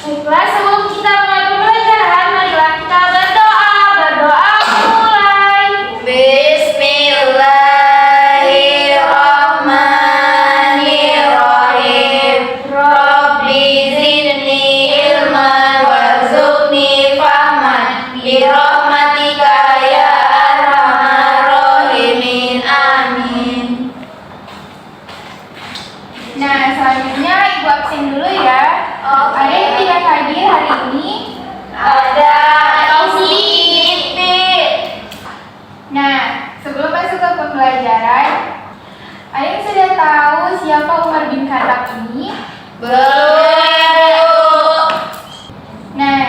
Baiklah, sebelum kita mulai pembelajaran, marilah kita berdoa. Berdoa mulai. Bismillahirrahmanirrahim. Rabbi zidni ilman warzuqni fahman birahmatika ya arhamar rahimin. Amin. Nah, selanjutnya Ibu absen dulu ya. Ada yang tidak hadir hari ini? Ada Isi. Nah, sebelum masuk ke pembelajaran, ada yang sudah tahu siapa Umar bin Khattab ini? Belum. Nah,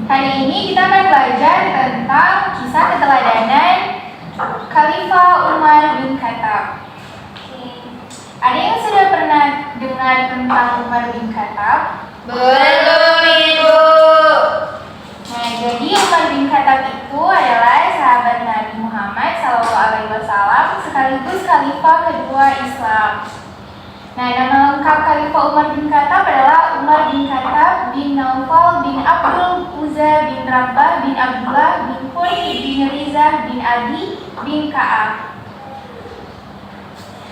hari ini kita akan belajar tentang kisah keteladanan Khalifah Umar bin Khattab. Ada yang sudah pernah dengar tentang Umar bin Khattab? Belum, Ibu. Nah, jadi Umar bin Khattab itu adalah sahabat Nabi Muhammad SAW sekaligus khalifah kedua Islam. Nah, nama lengkap Khalifah Umar bin Khattab adalah Umar bin Khattab bin Naufal bin Abdul Uzza bin Rabbah bin Abdullah bin Khuwailid bin Rizah bin Adi bin Ka'ab.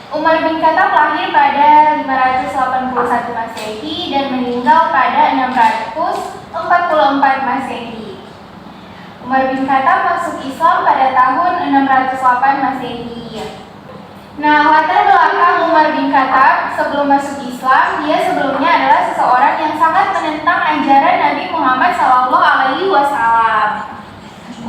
Umar bin Khattab lahir pada 581 Masehi dan meninggal pada 644 Masehi. Umar bin Khattab masuk Islam pada tahun 608 Masehi. Nah, latar belakang Umar bin Khattab sebelum masuk Islam, dia sebelumnya adalah seseorang yang sangat menentang ajaran Nabi Muhammad SAW.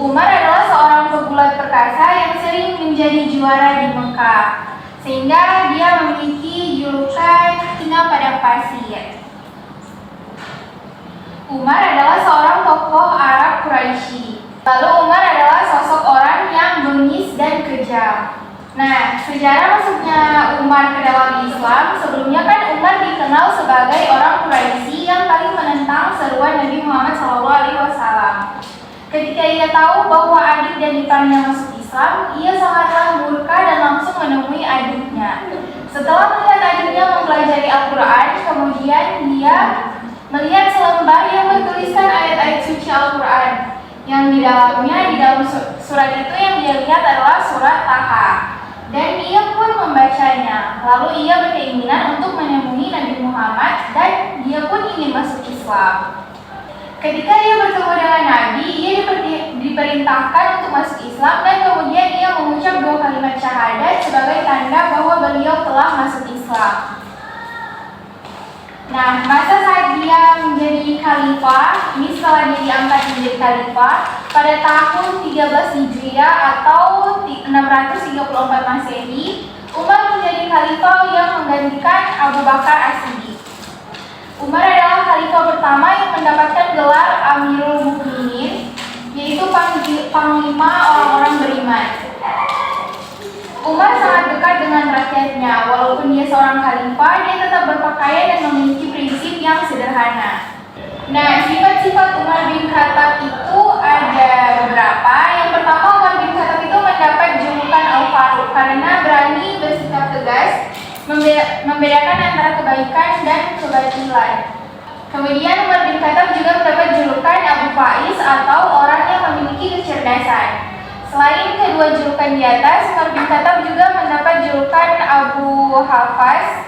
Umar adalah seorang pegulat perkasa yang sering menjadi juara di Mekah, sehingga dia memiliki julukan singa padang pasir. Umar adalah seorang tokoh Arab Quraisy. Lalu Umar adalah sosok orang yang bengis dan kejam. Nah, sejarah masuknya Umar ke dalam Islam, sebelumnya kan Umar dikenal sebagai orang Quraisy yang paling menentang seruan Nabi Muhammad SAW. Ketika ia tahu bahwa adik dan iparnya masuk Islam, ia sangatlah murka dan langsung menemui adiknya. Setelah melihat adiknya mempelajari Al-Quran, kemudian dia melihat selembar yang bertuliskan ayat-ayat suci Al-Quran. Yang di dalam surat itu yang dia lihat adalah surat Taha. Dan ia pun membacanya. Lalu ia berkeinginan untuk menemui Nabi Muhammad dan dia pun ingin masuk Islam. Ketika ia bertemu dengan Nabi, ia diperintahkan untuk masuk Islam dan kemudian ia mengucap 2 kalimat syahadat sebagai tanda bahwa beliau telah masuk Islam. Nah, masa saat dia menjadi khalifah, ini setelah dia diangkat menjadi khalifah, pada tahun 13 Hijriah atau 634 Masehi, Umar menjadi khalifah yang menggantikan Abu Bakar As-Siddiq. Umar adalah khalifah pertama yang mendapatkan gelar Amirul Mukminin, yaitu panglima orang-orang beriman. Umar sangat dekat dengan rakyatnya. Walaupun dia seorang khalifah, dia tetap berpakaian dan memiliki prinsip yang sederhana. Nah, sifat-sifat Umar bin Khattab itu ada beberapa. Yang pertama, Umar bin Khattab itu mendapat julukan Al-Faruq karena berani bersikap tegas, membedakan antara kebaikan dan kebatilan. Kemudian Umar bin Khattab juga mendapat julukan Abu Faiz atau orang yang memiliki kecerdasan. Selain kedua julukan di atas, Umar bin Khattab juga mendapat julukan Abu Hafaz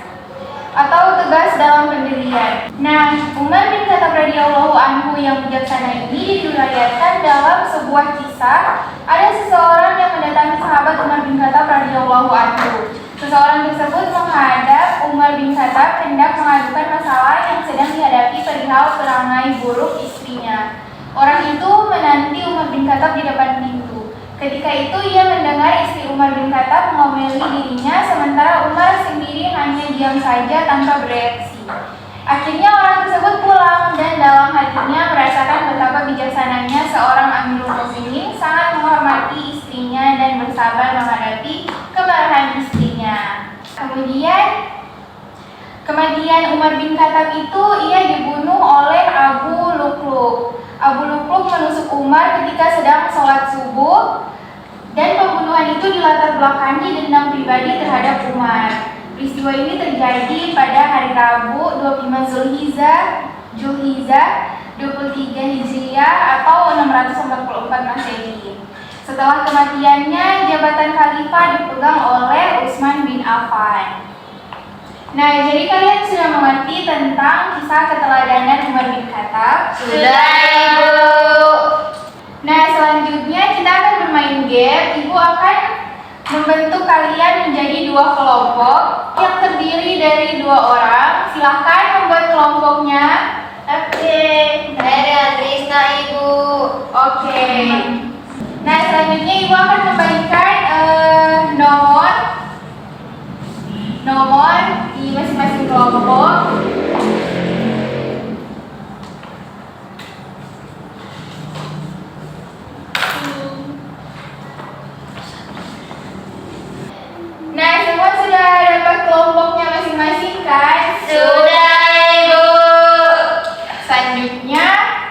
atau tegas dalam pendirian. Nah, Umar bin Khattab radhiyallahu anhu yang bijaksana ini diriwayatkan dalam sebuah kisah. Ada seseorang yang mendatangi sahabat Umar bin Khattab radhiyallahu anhu. Seseorang tersebut menghadap Umar bin Khattab hendak mengadukan masalah yang sedang dihadapi perihal perangai buruk istrinya. Orang itu menanti Umar bin Khattab di depan pintu. Ketika itu ia mendengar istri Umar bin Khattab mengomeli dirinya, sementara Umar sendiri hanya diam saja tanpa bereaksi. Akhirnya orang tersebut pulang dan dalam hatinya merasakan betapa bijaksananya seorang Amirul Mukminin, sangat menghormati istrinya dan bersabar menghadapi kemarahan istrinya. Kemudian kematian Umar bin Khattab itu ia dibunuh oleh Abu Luqluq. Abu Luqluq menusuk Umar ketika sedang sholat subuh, dan pembunuhan itu dilatar belakangi dendam pribadi terhadap Umar. Peristiwa ini terjadi pada hari Rabu 25 Zulhijjah Zulhijjah 23 Hijriah atau 644 Masehi. Setelah kematiannya, jabatan khalifah dipegang oleh Utsman bin Affan. Nah, jadi kalian sudah mengerti tentang kisah keteladanan Umar bin Khattab? Sudah, Ibu. Nah, selanjutnya kita akan bermain game. Ibu akan membentuk kalian menjadi 2 kelompok yang terdiri dari 2 orang. Silahkan membuat kelompoknya. Oke. Saya dengan Trisna, Ibu. Oke. Nah, selanjutnya Ibu akan memberikan nomor di masing-masing kelompok. Nah, semua sudah dapat kelompoknya masing-masing kan? Sudah, Ibu. Selanjutnya,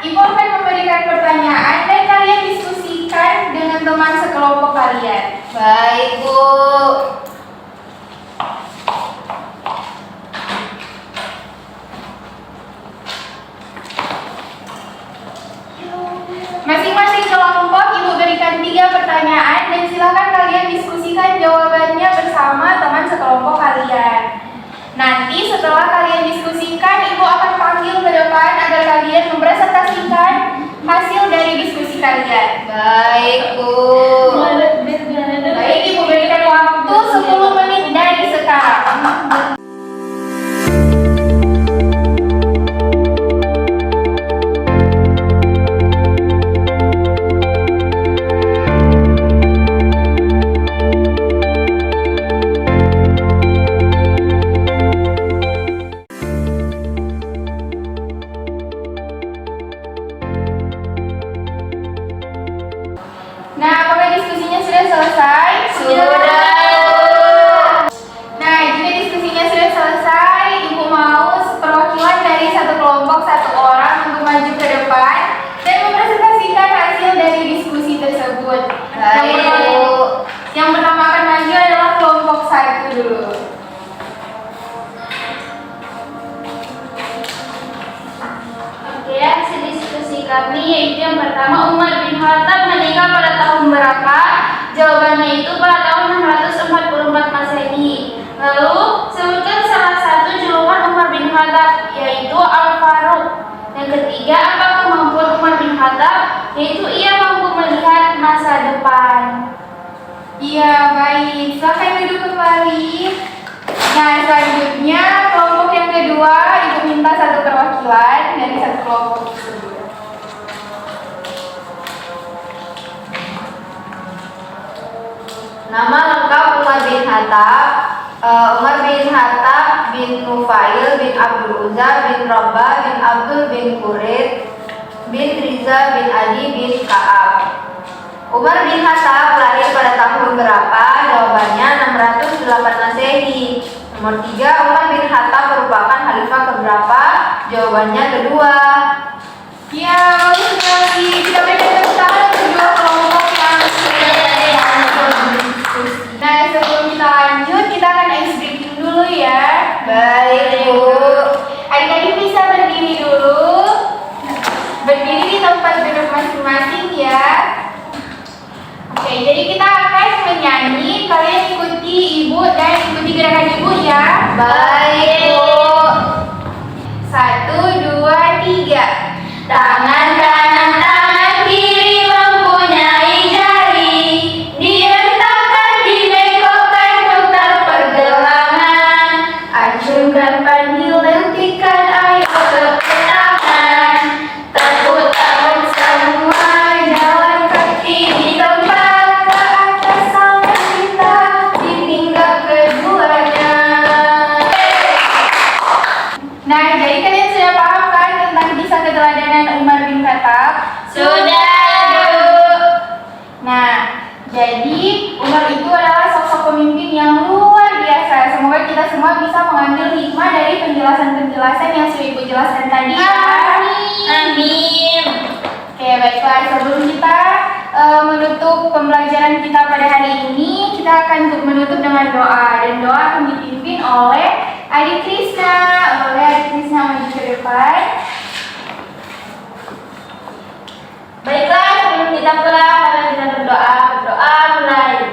Ibu akan memberikan pertanyaan dan kalian diskusikan dengan teman sekelompok kalian. Baik, Bu. Masing-masing kelompok Ibu berikan 3 pertanyaan dan silakan kalian diskusikan jawabannya bersama teman sekelompok kalian. Nanti setelah kalian diskusikan, Ibu akan panggil ke depan agar kalian mempresentasikan hasil dari diskusi kalian. Baik, Bu. Baik, Ibu berikan waktu 10 menit dari sekarang. Nah, apakah diskusinya sudah selesai? Sudah. Nah, jika diskusinya sudah selesai, Ibu mau perwakilan dari satu kelompok 1 orang untuk maju ke depan dan mempresentasikan hasil dari diskusi tersebut. Baik, Bu. Yang pertama akan maju adalah kelompok 1 dulu. Oke, hasil diskusi kami yaitu yang pertama, Umar bin Khattab meninggal pada tahun berapa? Jawabannya itu pada tahun 644 Masehi. Lalu sebutkan salah satu julukan Umar bin Khattab yaitu Al-Faruq. Yang ketiga, apa kemampuan Umar bin Khattab? Yaitu ia mampu melihat masa depan. Iya, baik. Silakan duduk kembali. Nah, selanjutnya kelompok yang kedua, Ibu minta 1 perwakilan dari 1 kelompok tersebut. Nama lengkap Umar bin Khattab. Umar bin Khattab bin Nufail bin Abdul Uzza bin Rabbah bin Abdul bin Qurid bin Riza bin Adi bin Ka'ab. Umar bin Khattab lahir pada tahun berapa? Jawabannya 608 Masehi. Nomor 3, Umar bin Khattab merupakan khalifah keberapa? Jawabannya kedua. Ya, bagus sekali. Kita berikan tepuk tangan untuk 2 kelompok yang sudah berdiskusi. Nah, sebelum kita lanjut, kita akan ice breaking dulu ya. Baik, Bu. Adik-adik bisa berdiri dulu. Berdiri di tempat duduk masing-masing ya. Oke, jadi kita akan menyanyi. Kalian ikuti Ibu dan ikuti gerakan Ibu ya. Baik, Bu. 1, 2, 3. Tangan kanan, tangan kiri mempunyai jari, direntangkan, dibengkokkan, putar pergelangan, acungkan pandil, lentikan, ayo tepuk tangan, terputar semua, jalan kaki di tempat, ke atas tangan kita, ditinggal keduanya. Nah, jadi kalian sudah paham kan tentang kisah keteladanan Umar bin Khattab? Sudah, Bu. Nah, jadi Umar itu adalah sosok pemimpin yang luar biasa. Semoga kita semua bisa mengambil hikmah dari penjelasan-penjelasan yang sudah Ibu jelaskan tadi. Ya. Amin. Oke, baiklah. Sebelum kita menutup pembelajaran kita pada hari ini, kita akan menutup dengan doa. Dan doa akan dipimpin oleh Adik Trisna. Boleh Adik Trisna maju ke depan. kita pulang, mari kita berdoa mulai.